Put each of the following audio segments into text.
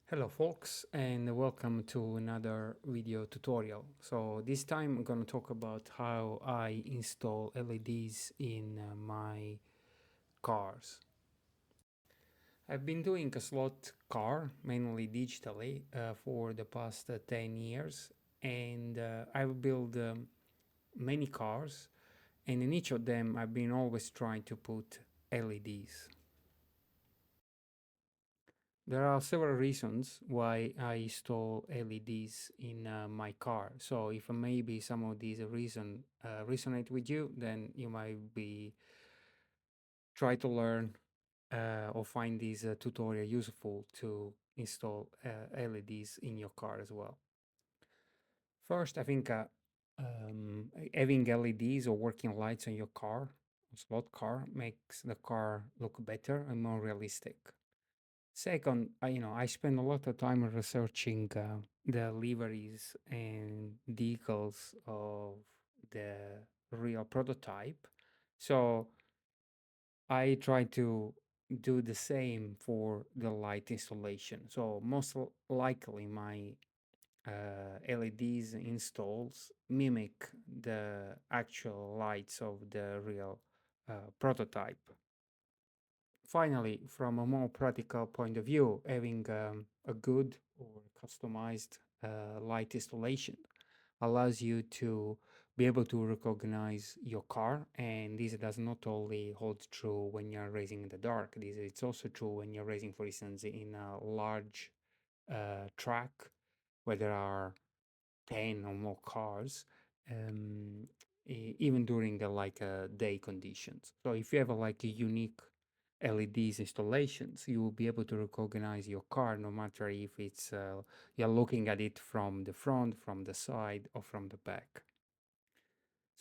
Hello folks and welcome to another video tutorial. So this time I'm going to talk about how I install LEDs in my cars. I've been doing a slot car mainly digitally for the past 10 years, and I've built many cars, and in each of them I've been always trying to put LEDs. There are several reasons why I install LEDs in my car. So if maybe some of these reason resonate with you, then you might be try to learn or find this tutorial useful to install LEDs in your car as well. First, I think having LEDs or working lights on your car, slot car, makes the car look better and more realistic. Second, I spend a lot of time researching the liveries and decals of the real prototype. So I try to do the same for the light installation. So most likely my LEDs installs mimic the actual lights of the real prototype. Finally, from a more practical point of view, having a good or customized light installation allows you to be able to recognize your car, and this does not only hold true when you're racing in the dark. It's also true when you're racing, for instance, in a large track where there are 10 or more cars, um, even during day conditions. So if you have a unique LEDs installations, you will be able to recognize your car no matter if it's you're looking at it from the front, from the side, or from the back.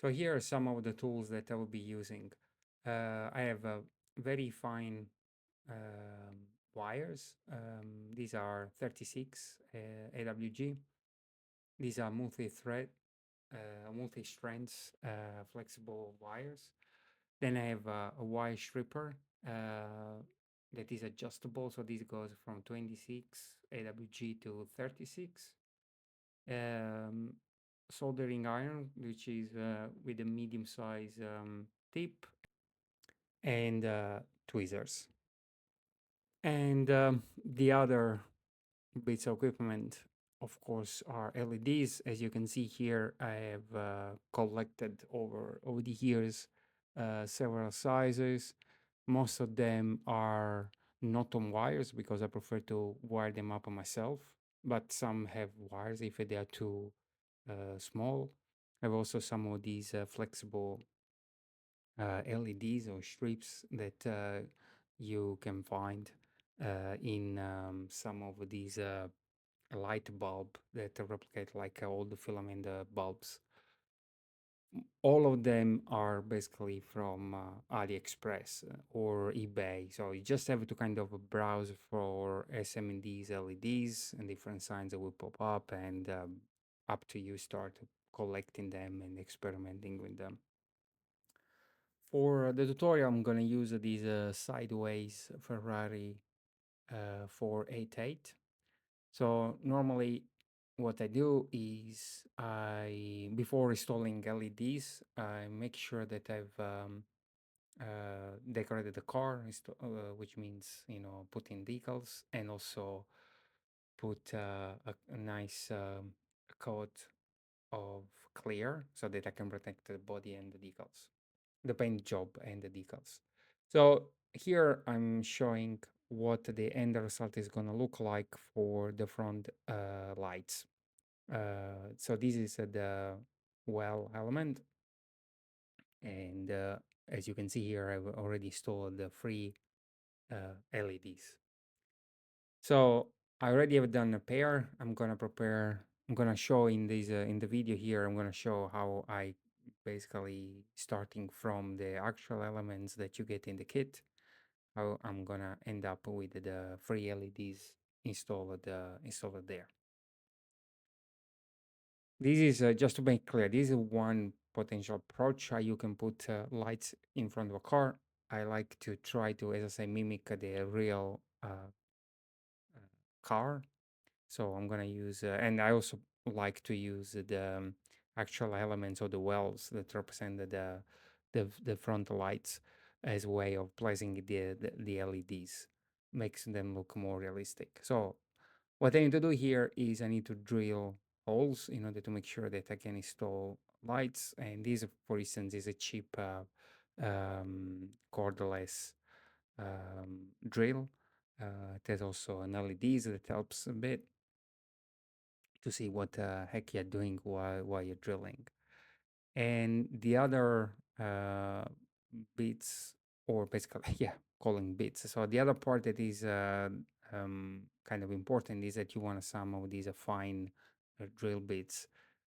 So here are some of the tools that I will be using. I have very fine wires. These are 36 AWG. These are multi-thread, multi-strands, flexible wires. Then I have a wire stripper that is adjustable. So this goes from 26 AWG to 36. Um, Soldering iron, which is with a medium size tip, and tweezers. And the other bits of equipment, of course, are LEDs. As you can see here, I have collected over the years several sizes. Most of them are not on wires because I prefer to wire them up myself, but some have wires if they are too small. I have also some of these flexible LEDs or strips that you can find in some of these light bulb that replicate like all the filament bulbs. All of them are basically from AliExpress or eBay. So you just have to kind of browse for SMDs, LEDs, and different signs that will pop up, and up to you start collecting them and experimenting with them. For the tutorial, I'm gonna use these sideways Ferrari 488. So normally what I do is before installing LEDs, I make sure that I've decorated the car, which means, put in decals and also put a nice coat of clear so that I can protect the body and the decals, the paint job and the decals. So here I'm showing what the end result is going to look like for the front lights. So this is the well element, and as you can see here, I've already installed the free LEDs. So I already have done a pair. I'm gonna show in this in the video here. I'm gonna show how I basically starting from the actual elements that you get in the kit, how I'm gonna end up with the free LEDs installed there. This is just to make clear. This is one potential approach how you can put lights in front of a car. I like to try to, as I say, mimic the real car. So I'm gonna use, and I also like to use the actual elements of the wells that represent the front lights as a way of placing the LEDs, makes them look more realistic. So what I need to do here is I need to drill holes in order to make sure that I can install lights. And this, for instance, is a cheap cordless drill. There's also an LEDs that helps a bit to see what the heck you're doing while you're drilling. And the other bits, or basically, yeah, calling bits. So the other part that is kind of important is that you want some of these fine drill bits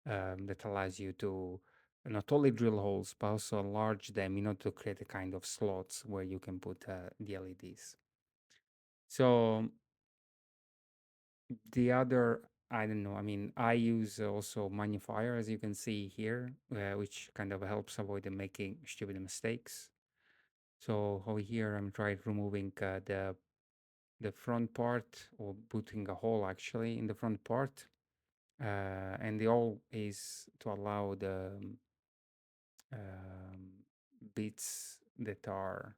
that allows you to not only drill holes but also enlarge them in order to create a kind of slots where you can put the LEDs. So the other, I don't know, I mean, I use also magnifier, as you can see here, which kind of helps avoid making stupid mistakes. So over here, I'm trying removing the front part, or putting a hole actually in the front part. And the hole is to allow the um, bits that are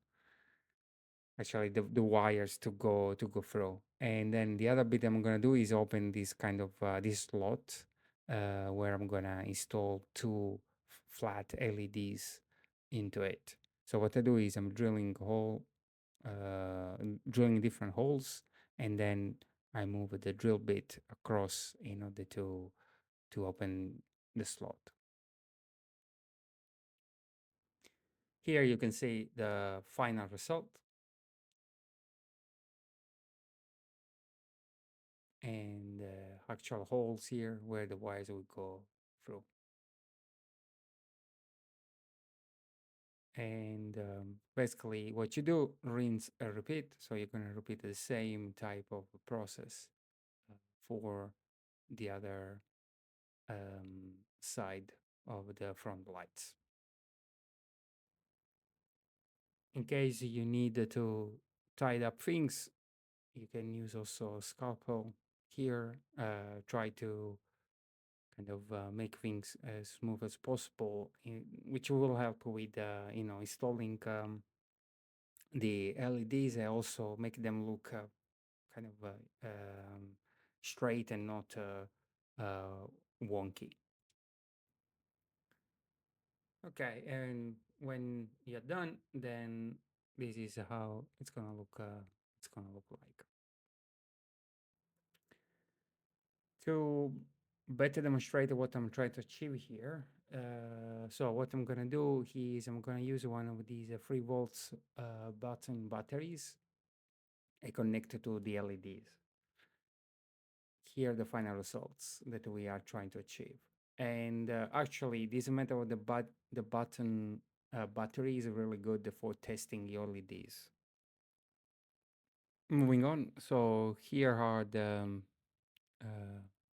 actually the wires to go through. And then the other bit I'm gonna do is open this kind of this slot where I'm gonna install two flat LEDs into it. So what I do is I'm drilling different holes, and then I move the drill bit across in order to open the slot. Here you can see the final result, and actual holes here where the wires will go through. And basically what you do, rinse and repeat. So you're going to repeat the same type of process for the other side of the front lights. In case you need to tie up things, you can use also a scalpel here. Try to kind of make things as smooth as possible, which will help with installing the LEDs. And also make them look kind of straight and not wonky. Okay, and when you're done, then this is how it's gonna look. It's gonna look like. To better demonstrate what I'm trying to achieve here, so what I'm gonna do is I'm gonna use one of these 3 volts button batteries and connect it to the LEDs. Here are the final results that we are trying to achieve. And actually, this method of the button battery is really good for testing your LEDs. Moving on, so here are the uh,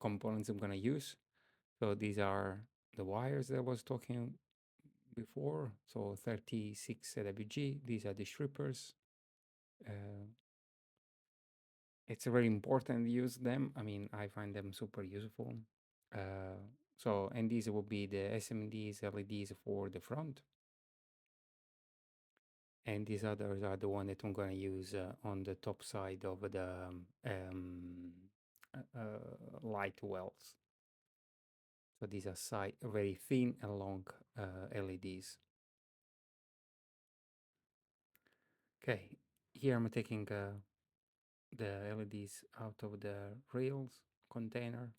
components I'm gonna use. So these are the wires that I was talking before. So 36 AWG, these are the strippers. Uh, it's very important to use them. I mean, I find them super useful. And these will be the SMDs, LEDs for the front. And these others are the one that I'm gonna use on the top side of the light wells. So these are very thin and long LEDs. Okay, here I'm taking the LEDs out of the rails container,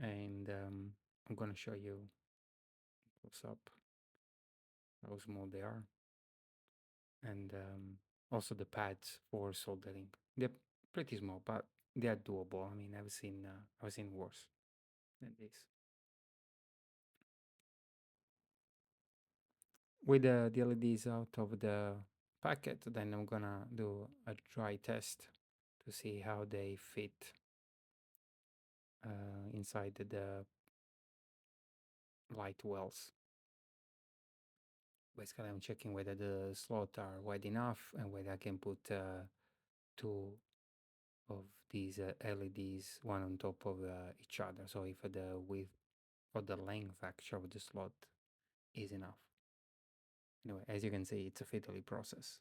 and I'm gonna show you what's up, how small they are, and also the pads for soldering. They're pretty small, but they are doable. I mean, I've seen worse than this. With the LEDs out of the packet, then I'm gonna do a dry test to see how they fit inside the light wells. Basically, I'm checking whether the slots are wide enough and whether I can put two of these LEDs one on top of each other. So if the width or the length actually of the slot is enough. Anyway, as you can see, it's a fiddly process.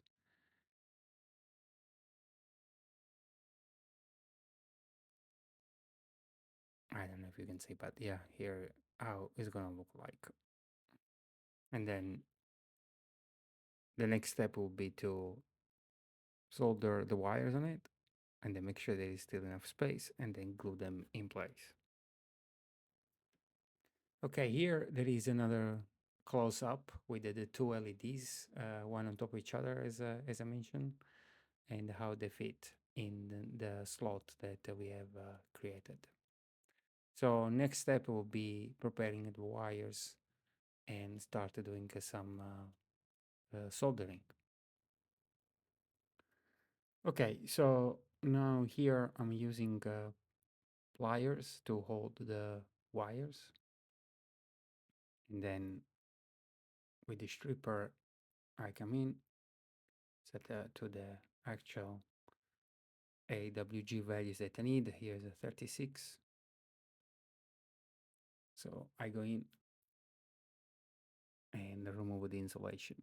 I don't know if you can see, but yeah, here how it's gonna look like. And then the next step will be to solder the wires on it and then make sure there is still enough space and then glue them in place. Okay, here there is another close up with the two LEDs, one on top of each other, as I mentioned, and how they fit in the slot that we have created. So next step will be preparing the wires and start doing some soldering. Okay, so now here I'm using pliers to hold the wires, and then with the stripper I come in, set to the actual AWG values that I need. Here's a 36. So I go in and remove the insulation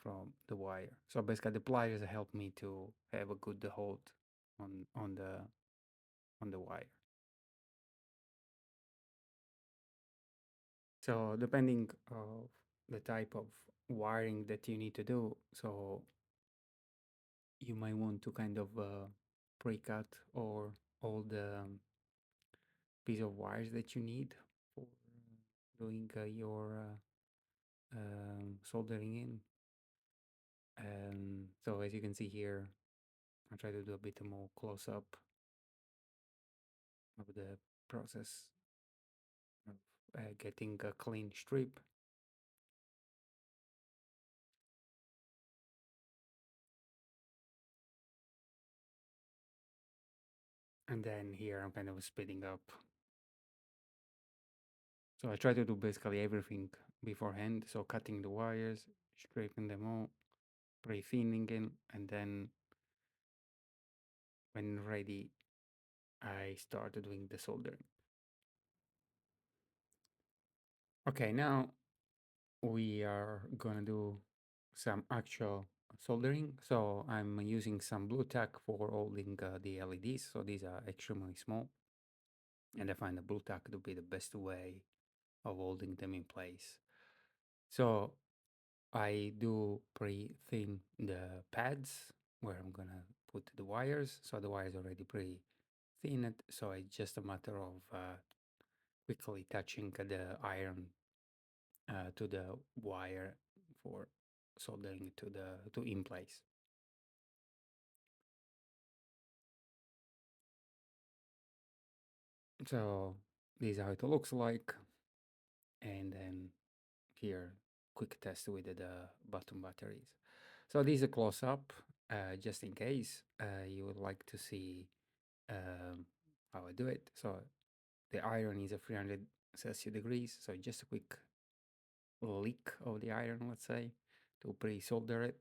from the wire. So basically the pliers help me to have a good hold on the wire. So depending of the type of wiring that you need to do, so you might want to kind of pre-cut or all the piece of wires that you need for doing your soldering in. So as you can see here, I'll try to do a bit more close up of the process of getting a clean strip. And then here I'm kind of speeding up. So I try to do basically everything beforehand. So cutting the wires, stripping them all, pre-thinning it, and then when ready, I start doing the soldering. Okay, now we are gonna do some actual soldering. So I'm using some blue tack for holding the LEDs. So these are extremely small, and I find the blue tack to be the best way of holding them in place. So I do pre-thin the pads where I'm gonna put the wires. So the wires already pre-thinned. So it's just a matter of quickly touching the iron to the wire for soldering to in place. So this is how it looks like, and then here quick test with the bottom batteries. So this is a close up, just in case you would like to see how I do it. So the iron is at 300 Celsius degrees, so just a quick lick of the iron, let's say, to pre-solder it,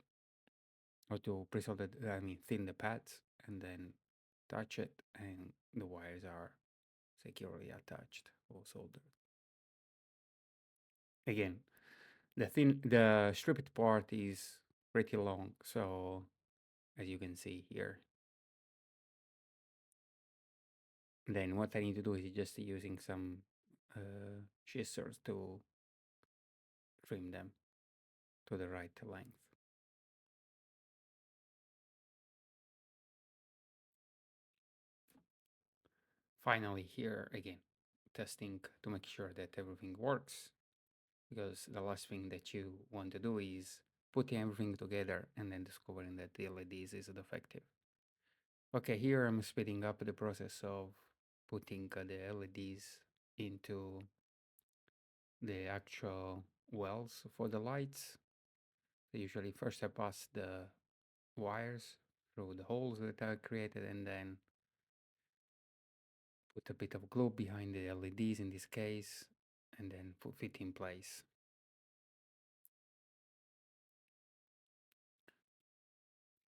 or to pre-solder, I mean, thin the pads, and then touch it, and the wires are securely attached or soldered. Again, the stripped part is pretty long, so as you can see here. Then what I need to do is just using some scissors to trim them to the right length. Finally here again, testing to make sure that everything works, because the last thing that you want to do is putting everything together and then discovering that the LEDs is defective. Okay, here I'm speeding up the process of putting the LEDs into the actual wells for the lights. So usually first I pass the wires through the holes that I created and then put a bit of glue behind the LEDs in this case and then put it in place.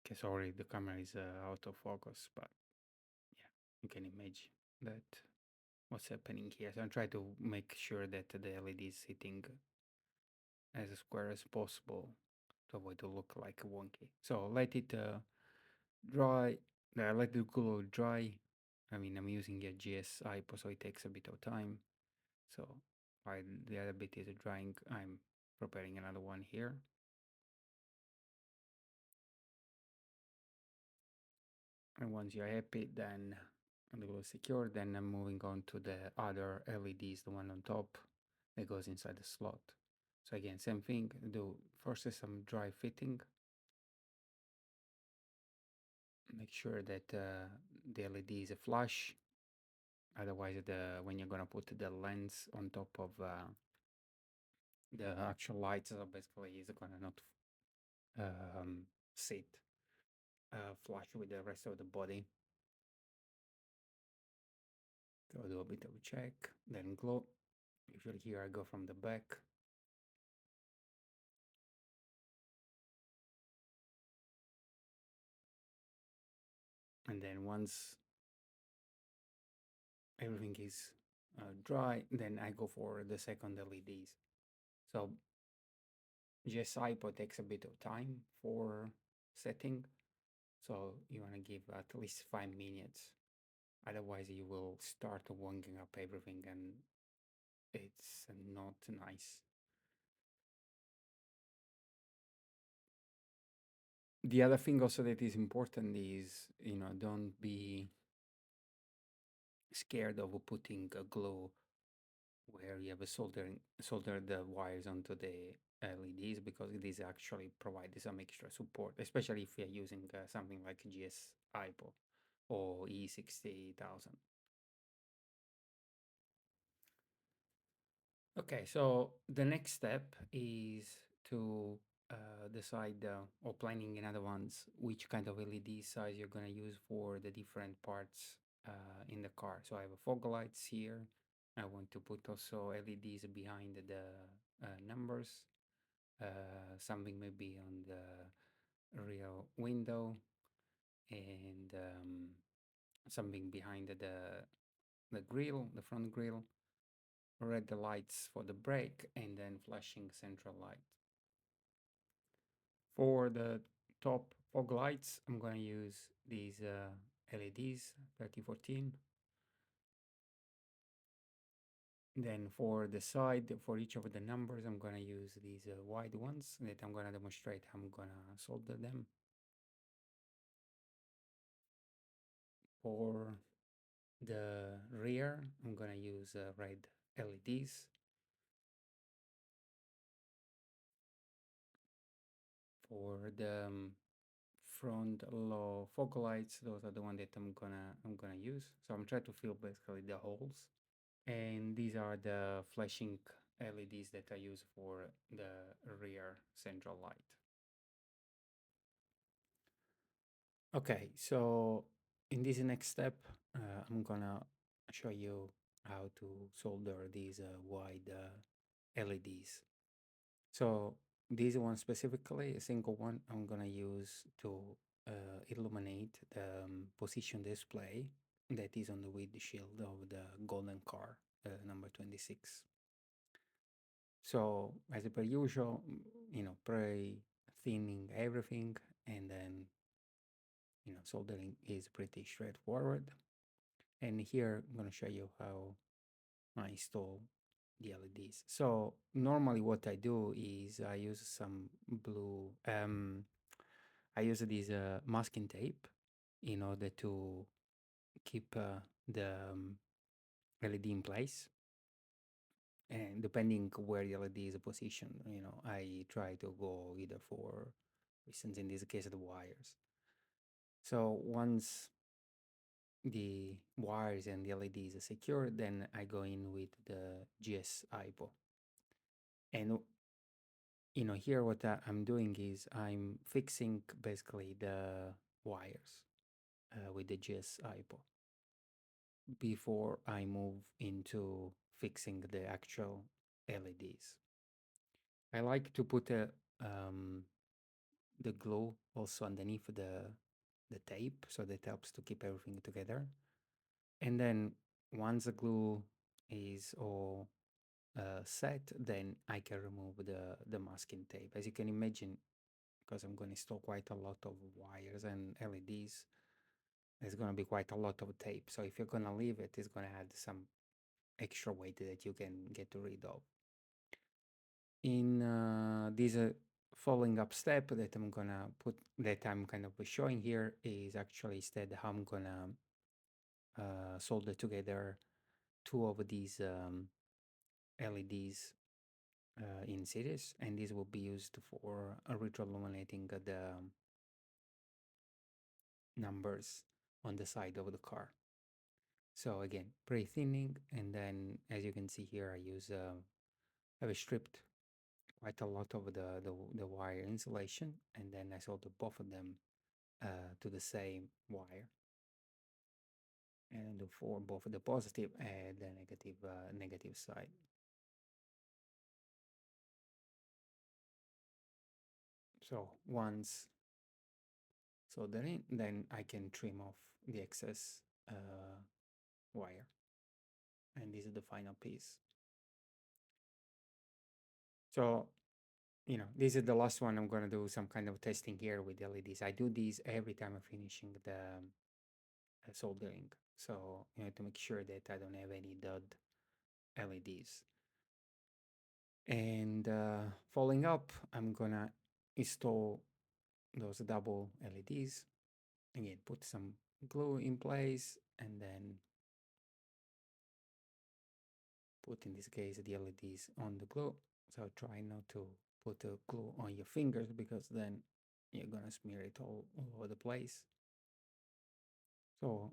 Okay, sorry, the camera is out of focus, but yeah. you can imagine that what's happening here. So I'm trying to make sure that the LED is sitting as square as possible to avoid to look like wonky. So let it dry. Let the glue dry. I mean, I'm using a GS IPO, so it takes a bit of time. So while the other bit is drying, I'm preparing another one here. And once you're happy, then the glue is secure. Then I'm moving on to the other LEDs, the one on top that goes inside the slot. So again, same thing. Do first is some dry fitting. Make sure that the LED is flush. Otherwise, when you're gonna put the lens on top of the actual lights, so basically it's gonna not sit flush with the rest of the body. So I'll do a bit of a check, then glue. Usually here I go from the back. And then once everything is dry, then I go for the second LEDs. So just iPod takes a bit of time for setting. So you want to give at least 5 minutes. Otherwise, you will start wonking up everything and it's not nice. The other thing also that is important is, don't be scared of putting a glue where you have a solder the wires onto the LEDs, because this actually provides some extra support, especially if you're using something like GS IPO or E60000. Okay, so the next step is to decide or planning in advance which kind of LED size you're going to use for the different parts in the car. So I have a fog lights here. I want to put also LEDs behind the numbers, something maybe on the rear window, and something behind the grill, the front grill, red lights for the brake, and then flashing central light. For the top fog lights, I'm going to use these LEDs 3014. Then for the side, for each of the numbers, I'm going to use these wide ones that I'm going to demonstrate how I'm going to solder them. For the rear, I'm going to use red LEDs. For the front low fog lights, those are the one that I'm gonna use. So I'm trying to fill basically the holes. And these are the flashing LEDs that I use for the rear central light. Okay, so in this next step, I'm gonna show you how to solder these wide LEDs. So this one specifically, a single one, I'm gonna use to illuminate the position display that is on the windshield of the golden car, number 26. So as per usual, pre-thinning everything, and then soldering is pretty straightforward. And here I'm gonna show you how I install the LEDs. So normally what I do is I use some blue, I use this masking tape in order to keep the LED in place. And depending where the LED is positioned, I try to go either for, instance, in this case, the wires. So once the wires and the LEDs are secure, then I go in with the GS IPO. And here what I'm doing is I'm fixing basically the wires with the GS IPO before I move into fixing the actual LEDs. I like to put the glue also underneath the tape, so that helps to keep everything together. And then once the glue is all set, then I can remove the masking tape. As you can imagine, because I'm going to install quite a lot of wires and LEDs, there's going to be quite a lot of tape. So if you're going to leave it, it's going to add some extra weight that you can get rid of. In this following up step that I'm gonna put, that I'm kind of showing here, is actually instead how I'm gonna solder together two of these LEDs in series, and this will be used for retroilluminating the numbers on the side of the car. So again, pre-thinning, and then as you can see here, I use I've stripped quite a lot of the wire insulation, and then I solder both of them to the same wire, and for both the positive and the negative side. So once soldered in, then I can trim off the excess wire, and this is the final piece. So this is the last one. I'm gonna do some kind of testing here with LEDs. I do these every time I'm finishing the soldering, so to make sure that I don't have any dud LEDs. And following up, I'm gonna install those double LEDs. Again, put some glue in place, and then put, in this case, the LEDs on the glue. So try not to put the glue on your fingers, because then you're gonna smear it all over the place. So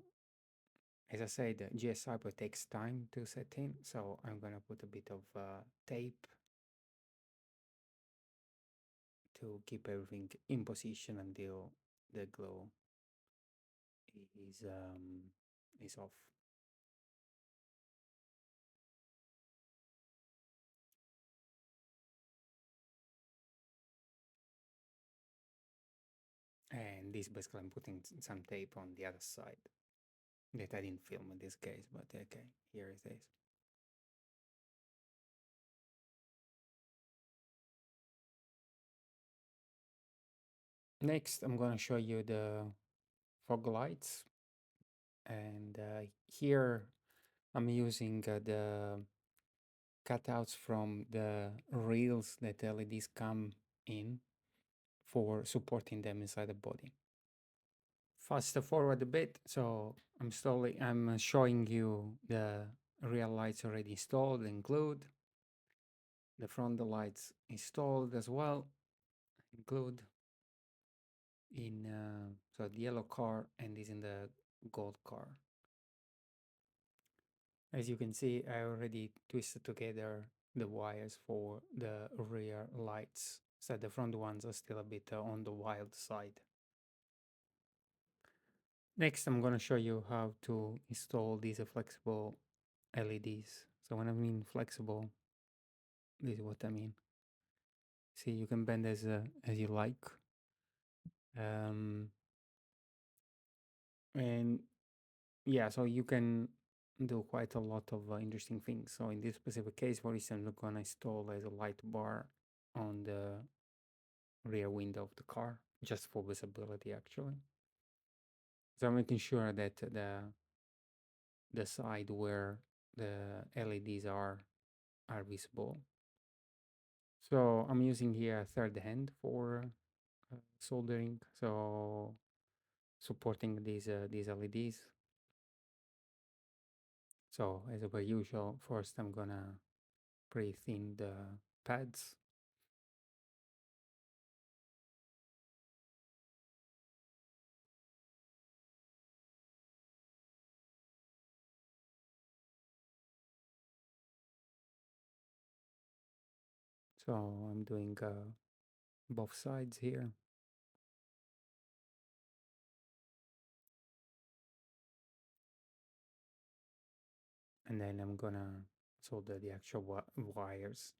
as I said, the GSI takes time to set in, so I'm gonna put a bit of tape to keep everything in position until the glue is off. And this basically, I'm putting some tape on the other side that I didn't film in this case, but okay, here it is. Next, I'm going to show you the fog lights, and here I'm using the cutouts from the reels that LEDs come in for supporting them inside the body. Fast forward a bit, so I'm showing you the real lights already installed and glued. The front lights installed as well, glued in so the yellow car, and is in the gold car. As you can see, I already twisted together the wires for the rear lights, so the front ones are still a bit on the wild side. Next, I'm going to show you how to install these flexible LEDs. So when I mean flexible, this is what I mean. See, you can bend as you like. And yeah, so you can do quite a lot of interesting things. So in this specific case, for instance, I'm gonna install as a light bar on the rear window of the car, just for visibility actually. So I'm making sure that the side where the LEDs are visible. So I'm using here a third hand for soldering, so supporting these LEDs. So as per usual, first I'm gonna pre-thin the pads. So I'm doing both sides here. And then I'm gonna solder the actual wires.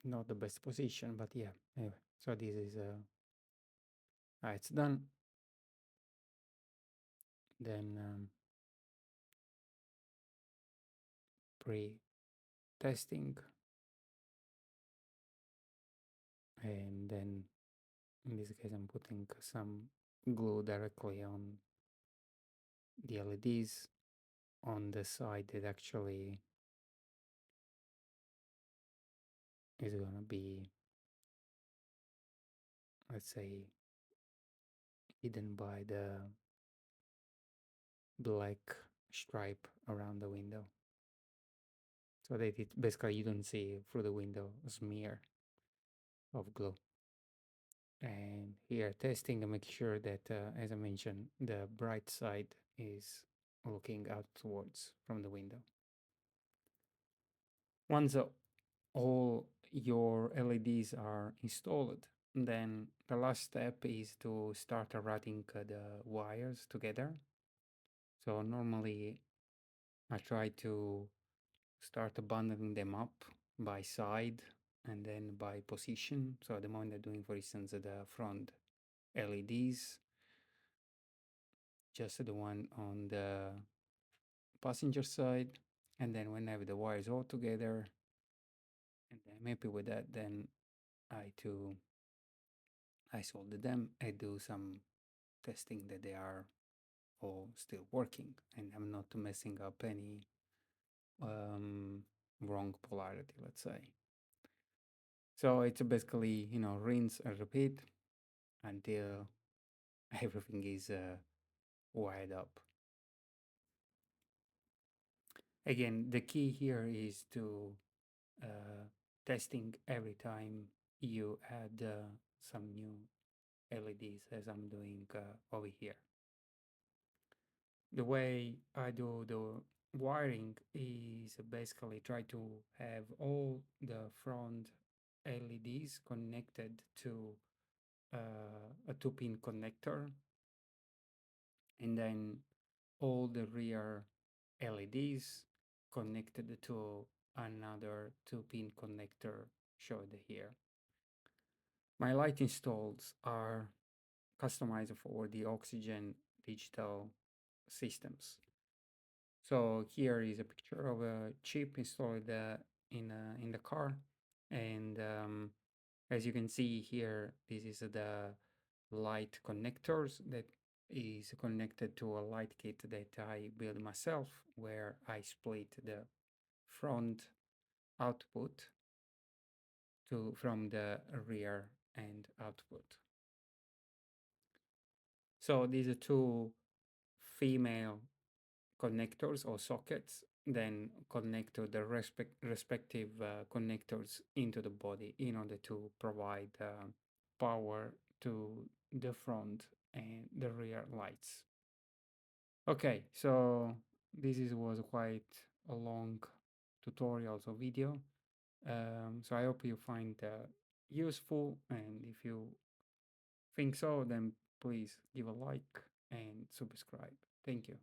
not the best position, but yeah. Anyway, so this is it's done. Then pre-testing, and then in this case, I'm putting some glue directly on the LEDs on the side that actually is gonna be, let's say, hidden by the black stripe around the window. So that it basically you don't see through the window a smear of glue. And here testing and make sure that, as I mentioned, the bright side is looking outwards from the window. Once all your LEDs are installed, then the last step is to start routing the wires together. So normally I try to start bundling them up by side and then by position. So at the moment I'm doing, for instance, the front LEDs, just the one on the passenger side, and then when I have the wires all together and I'm happy with that, then I solder them. I do some testing that they are all still working and I'm not messing up any um, wrong polarity, let's say. So it's basically, rinse and repeat until everything is wired up. Again, the key here is to testing every time you add some new LEDs, as I'm doing over here. The way I do the wiring is basically try to have all the front LEDs connected to a 2-pin connector, and then all the rear LEDs connected to another 2-pin connector shown here. My light installs are customized for the oXigen digital systems. So here is a picture of a chip installed in the car, and as you can see here, this is the light connectors that is connected to a light kit that I built myself, where I split the front output from the rear end output. So these are two female connectors or sockets, then connect to the respective connectors into the body in order to provide power to the front and the rear lights. Okay, so was quite a long tutorial or video. So I hope you find useful, and if you think so, then please give a like and subscribe. Thank you.